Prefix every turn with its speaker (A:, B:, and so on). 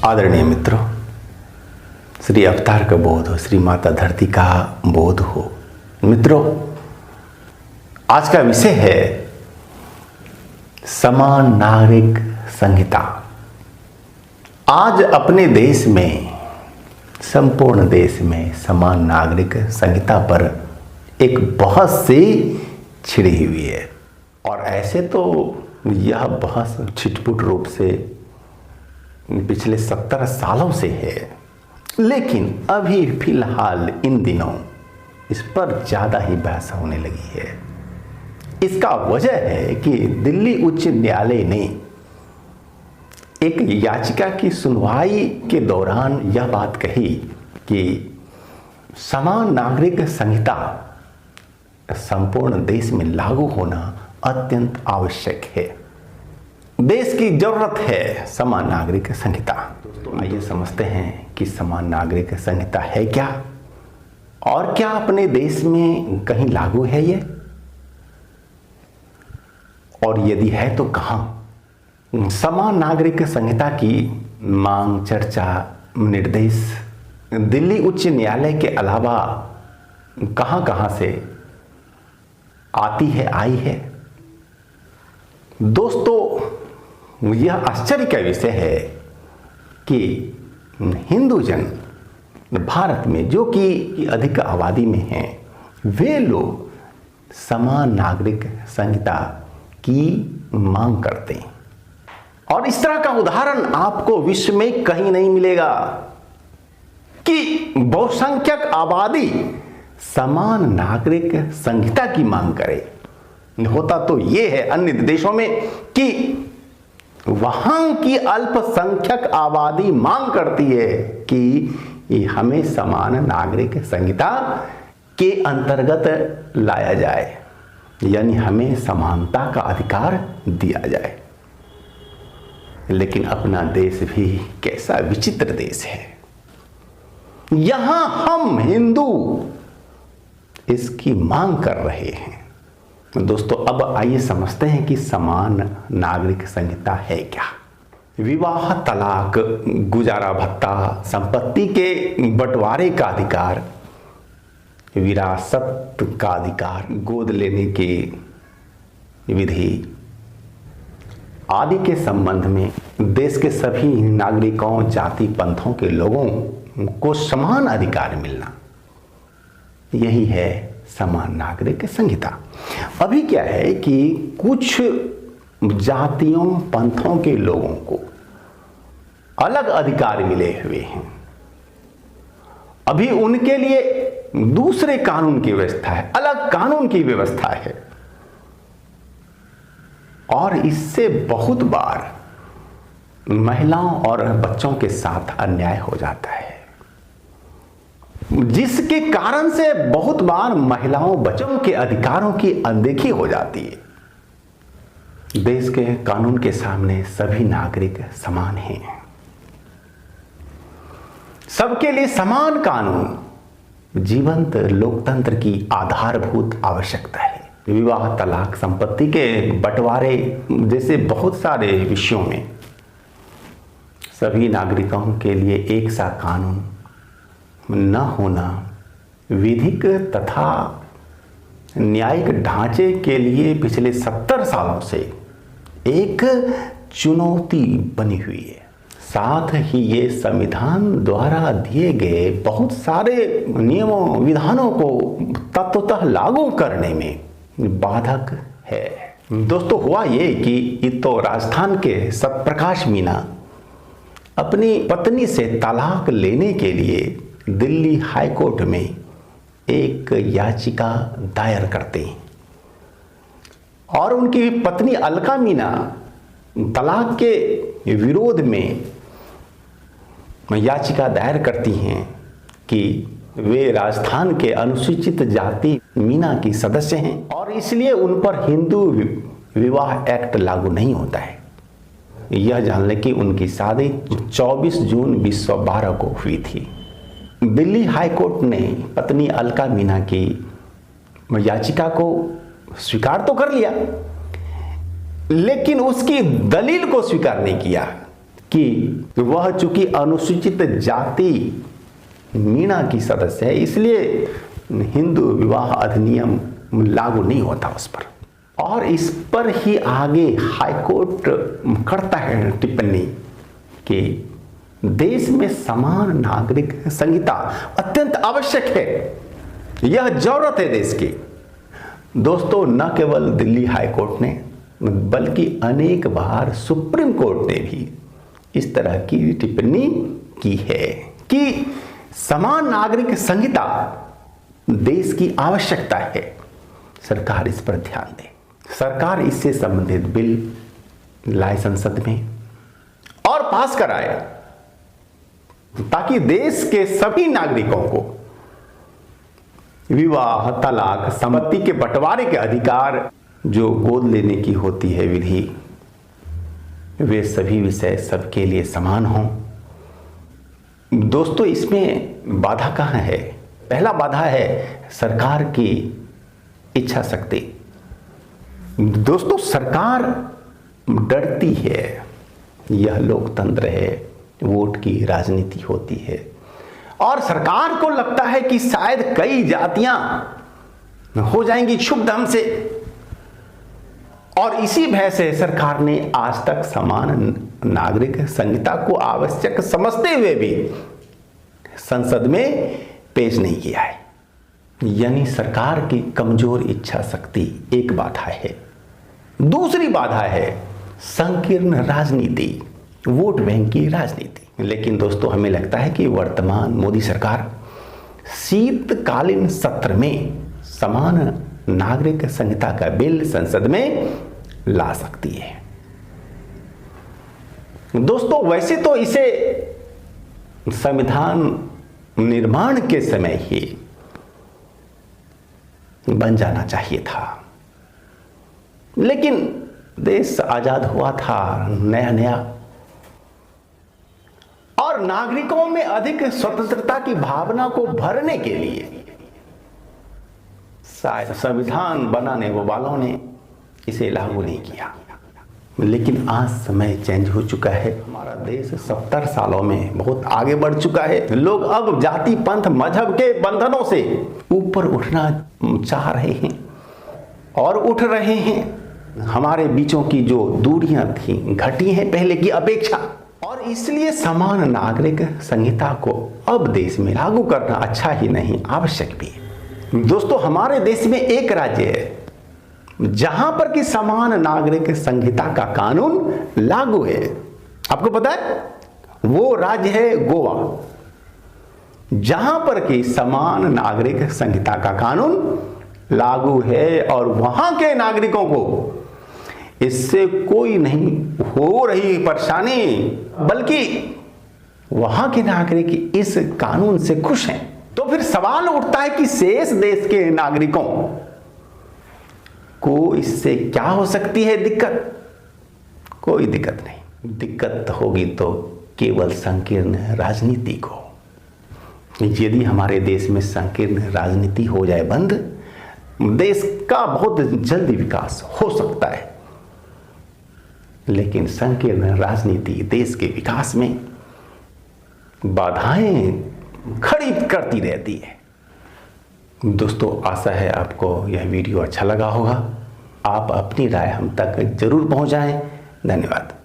A: आदरणीय मित्रों, श्री अवतार का बोध हो, श्री माता धरती का बोध हो। मित्रों, आज का विषय है समान नागरिक संहिता। आज अपने देश में, संपूर्ण देश में समान नागरिक संहिता पर एक बहस सी छिड़ी हुई है। और ऐसे तो यह बहस छिटपुट रूप से पिछले 70 सालों से है, लेकिन अभी फिलहाल इन दिनों इस पर ज़्यादा ही बहस होने लगी है। इसका वजह है कि दिल्ली उच्च न्यायालय ने एक याचिका की सुनवाई के दौरान यह बात कही कि समान नागरिक संहिता संपूर्ण देश में लागू होना अत्यंत आवश्यक है। देश की जरूरत है समान नागरिक संहिता। दोस्तों, आइए समझते हैं कि समान नागरिक संहिता है क्या और क्या अपने देश में कहीं लागू है ये, और यदि है तो कहां। समान नागरिक संहिता की मांग, चर्चा, निर्देश दिल्ली उच्च न्यायालय के अलावा कहां कहां से आती है, आई है। दोस्तों, यह आश्चर्य का विषय है कि हिंदू जन भारत में, जो कि अधिक आबादी में हैं, वे लोग समान नागरिक संहिता की मांग करते हैं। और इस तरह का उदाहरण आपको विश्व में कहीं नहीं मिलेगा कि बहुसंख्यक आबादी समान नागरिक संहिता की मांग करे। होता तो यह है अन्य देशों में कि वहां की अल्पसंख्यक आबादी मांग करती है कि हमें समान नागरिक संहिता के अंतर्गत लाया जाए, यानी हमें समानता का अधिकार दिया जाए। लेकिन अपना देश भी कैसा विचित्र देश है। यहां हम हिंदू इसकी मांग कर रहे हैं। दोस्तों, अब आइए समझते हैं कि समान नागरिक संहिता है क्या। विवाह, तलाक, गुजारा भत्ता, संपत्ति के बंटवारे का अधिकार, विरासत का अधिकार, गोद लेने की विधि आदि के संबंध में देश के सभी नागरिकों, जाति, पंथों के लोगों को समान अधिकार मिलना, यही है समान नागरिक संहिता। अभी क्या है कि कुछ जातियों, पंथों के लोगों को अलग अधिकार मिले हुए हैं। अभी उनके लिए दूसरे कानून की व्यवस्था है, अलग कानून की व्यवस्था है। और इससे बहुत बार महिलाओं और बच्चों के साथ अन्याय हो जाता है, जिसके कारण से बहुत बार महिलाओं, बच्चों के अधिकारों की अनदेखी हो जाती है। देश के कानून के सामने सभी नागरिक समान हैं। सबके लिए समान कानून जीवंत लोकतंत्र की आधारभूत आवश्यकता है। विवाह, तलाक, संपत्ति के बंटवारे जैसे बहुत सारे विषयों में सभी नागरिकों के लिए एक सा कानून न होना विधिक तथा न्यायिक ढांचे के लिए पिछले 70 सालों से एक चुनौती बनी हुई है। साथ ही ये संविधान द्वारा दिए गए बहुत सारे नियमों, विधानों को तत्वतः लागू करने में बाधक है। दोस्तों, हुआ ये कि तो राजस्थान के सत्यप्रकाश मीना अपनी पत्नी से तलाक लेने के लिए दिल्ली हाई कोर्ट में एक याचिका दायर करते हैं। और उनकी पत्नी अलका मीना तलाक के विरोध में याचिका दायर करती हैं कि वे राजस्थान के अनुसूचित जाति मीना की सदस्य हैं और इसलिए उन पर हिंदू विवाह एक्ट लागू नहीं होता है। यह जान लें कि उनकी शादी 24 जून 1912 को हुई थी। दिल्ली हाई कोर्ट ने पत्नी अलका मीना की याचिका को स्वीकार तो कर लिया, लेकिन उसकी दलील को स्वीकार नहीं किया कि कि वह चूंकि अनुसूचित जाति मीणा की सदस्य है, इसलिए हिंदू विवाह अधिनियम लागू नहीं होता उस पर। और इस पर ही आगे हाईकोर्ट करता है टिप्पणी कि देश में समान नागरिक संहिता अत्यंत आवश्यक है, यह जरूरत है देश की। दोस्तों, न केवल दिल्ली हाईकोर्ट ने बल्कि अनेक बार सुप्रीम कोर्ट ने भी इस तरह की टिप्पणी की है कि समान नागरिक संहिता देश की आवश्यकता है। सरकार इस पर ध्यान दे, सरकार इससे संबंधित बिल लाए संसद में और पास कराए ताकि देश के सभी नागरिकों को विवाह, तलाक, संपत्ति के बंटवारे के अधिकार, जो गोद लेने की होती है विधि, वे सभी विषय सबके लिए समान हों। दोस्तों, इसमें बाधा कहाँ है? पहला बाधा है सरकार की इच्छा शक्ति। दोस्तों, सरकार डरती है, यह लोकतंत्र है, वोट की राजनीति होती है और सरकार को लगता है कि शायद कई जातियां हो जाएंगी क्षुब्ध से, और इसी भय से सरकार ने आज तक समान नागरिक संहिता को आवश्यक समझते हुए भी संसद में पेश नहीं किया है। यानी सरकार की कमजोर इच्छा शक्ति एक बाधा है। दूसरी बाधा है संकीर्ण राजनीति, वोट बैंक की राजनीति। लेकिन दोस्तों, हमें लगता है कि वर्तमान मोदी सरकार शीतकालीन सत्र में समान नागरिक संहिता का बिल संसद में ला सकती है। दोस्तों, वैसे तो इसे संविधान निर्माण के समय ही बन जाना चाहिए था, लेकिन देश आजाद हुआ था नया नया और नागरिकों में अधिक स्वतंत्रता की भावना को भरने के लिए शायद संविधान बनाने वालों ने इसे लागू नहीं किया। लेकिन आज समय चेंज हो चुका है, हमारा देश 70 सालों में बहुत आगे बढ़ चुका है। लोग अब जाति, पंथ, मजहब के बंधनों से ऊपर उठना चाह रहे हैं और उठ रहे हैं। हमारे बीचों की जो दूरियां थी घटी हैं पहले की अपेक्षा, और इसलिए समान नागरिक संहिता को अब देश में लागू करना अच्छा ही नहीं, आवश्यक भी है। दोस्तों, हमारे देश में एक राज्य है जहां पर कि समान नागरिक संहिता का कानून लागू है। आपको पता है? वो राज्य है गोवा, जहां पर कि समान नागरिक संहिता का कानून लागू है और वहां के नागरिकों को इससे कोई नहीं हो रही परेशानी, बल्कि वहां के नागरिक इस कानून से खुश हैं। तो फिर सवाल उठता है कि शेष देश के नागरिकों को इससे क्या हो सकती है दिक्कत? कोई दिक्कत नहीं। दिक्कत होगी तो केवल संकीर्ण राजनीति को। यदि हमारे देश में संकीर्ण राजनीति हो जाए बंद, देश का बहुत जल्दी विकास हो सकता है। लेकिन संकीर्ण राजनीति देश के विकास में बाधाएं खड़ी करती रहती है। दोस्तों, आशा है आपको यह वीडियो अच्छा लगा होगा। आप अपनी राय हम तक जरूर पहुंचाएं। धन्यवाद।